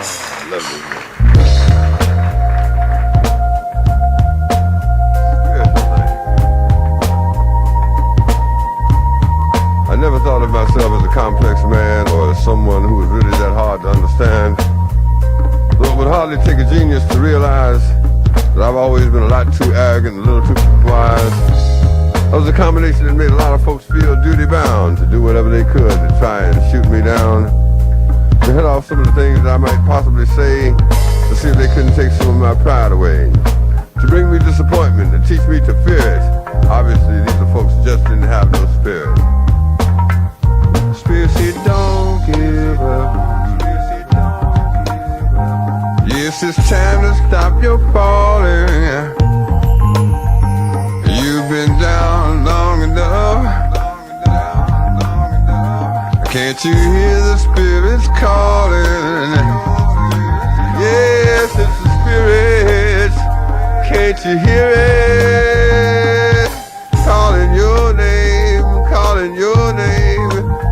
I love this man. I never thought of myself as a complex man or as someone who was really that hard to understand. Though it would hardly take a genius to realize that I've always been a lot too arrogant and a little too wise. I was a combination that made a lot of folks feel duty-bound to do whatever they could to try and shoot me down, to head off some of the things that I might possibly say, to see if they couldn't take some of my pride away, to bring me disappointment, to teach me to fear it. Obviously, these are folks who just didn't have no spirit. Spirit said, don't give up. Yes, it's time to stop your falling. You've been down long enough. Can't you hear the spirits calling? Yes, it's the spirits. Can't you hear it? Calling your name, calling your name.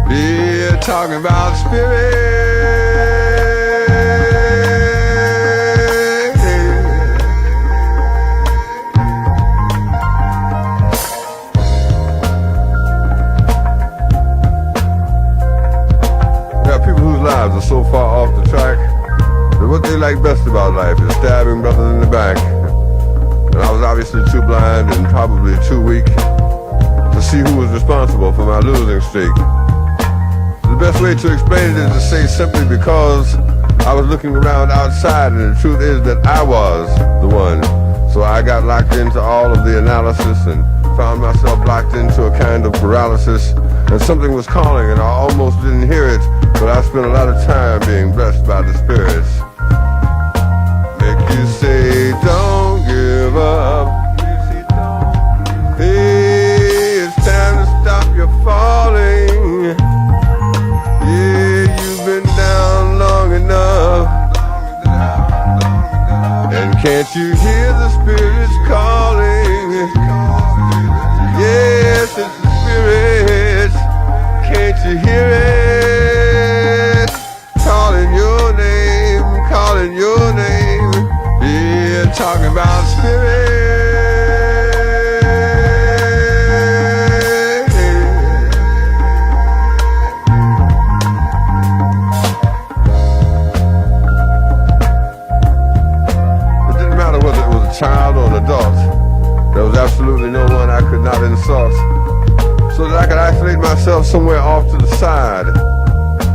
We're talking about spirits. Lives are so far off the track that what they like best about life is stabbing brothers in the back. And I was obviously too blind and probably too weak to see who was responsible for my losing streak. The best way to explain it is to say simply because I was looking around outside, and the truth is that I was the one. So I got locked into all of the analysis and found myself locked into a kind of paralysis, and something was calling and I almost didn't hear it, but I spent a lot of time being blessed by the spirits. Make you say, don't give up. Hey, it's time to stop your falling. Yeah, you've been down long enough. And can't you hear the spirits calling? Yes, it's the spirits. Can't you hear it? Calling your name, calling your name. Yeah, talking about spirits. It didn't matter whether it was a child or an adult. There was absolutely no one I could not insult, so that I could isolate myself somewhere off to the side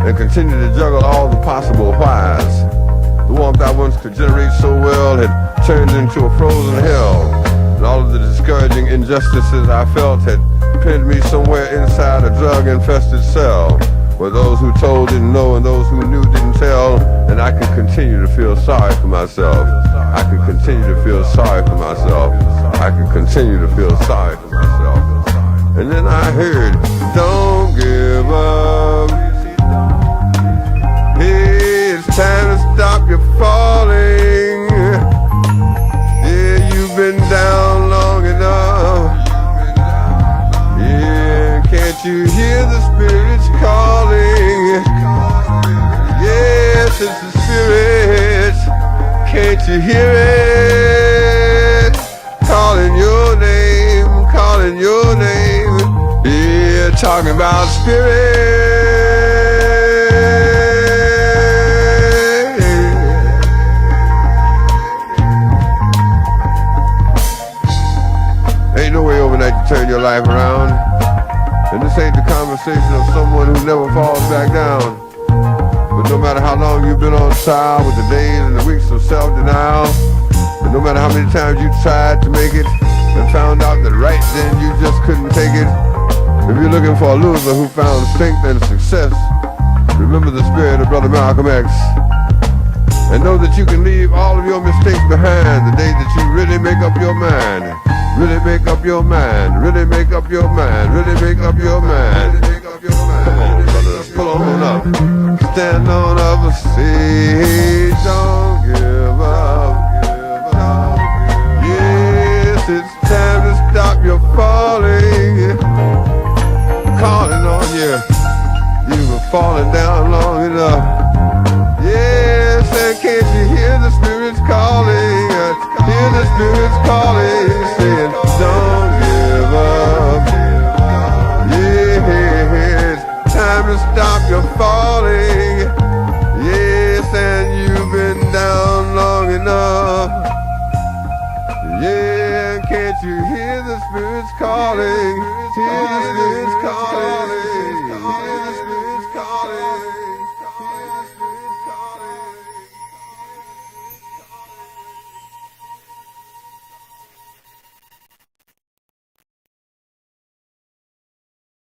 and continue to juggle all the possible whys. The warmth I once could generate so well had turned into a frozen hell, and all of the discouraging injustices I felt had pinned me somewhere inside a drug-infested cell, where those who told didn't know and those who knew didn't tell, and I could continue to feel sorry for myself. I could continue to feel sorry for myself. I could continue to feel sorry for myself. And then I heard, don't give up. Hey, it's time to stop your falling. Yeah, you've been down long enough. Yeah, can't you hear the spirits calling? Yes, it's the spirits. Can't you hear it? Calling your name, calling your name. Yeah, talking about spirit. Ain't no way overnight to turn your life around, and this ain't the conversation of someone who never falls back down. But no matter how long you've been on trial with the days and the weeks of self-denial, and no matter how many times you tried to make it and found out that right then you just couldn't take it, if you're looking for a loser who found strength and success, remember the spirit of Brother Malcolm X, and know that you can leave all of your mistakes behind the day that you really make up your mind. Really make up your mind. Really make up your mind. Really make up your mind. Come on, brothers, pull on up. Stand on up and say, don't give up. Yes, it's time to stop your falling. Calling on you. You've been falling down long enough. Yes, and can't you hear the spirits calling? Hear the spirits calling, saying, don't give up. Yeah, it's time to stop your falling. Yes, and you've been down long enough. Yeah, can't you hear the spirits calling? Hear the spirits calling.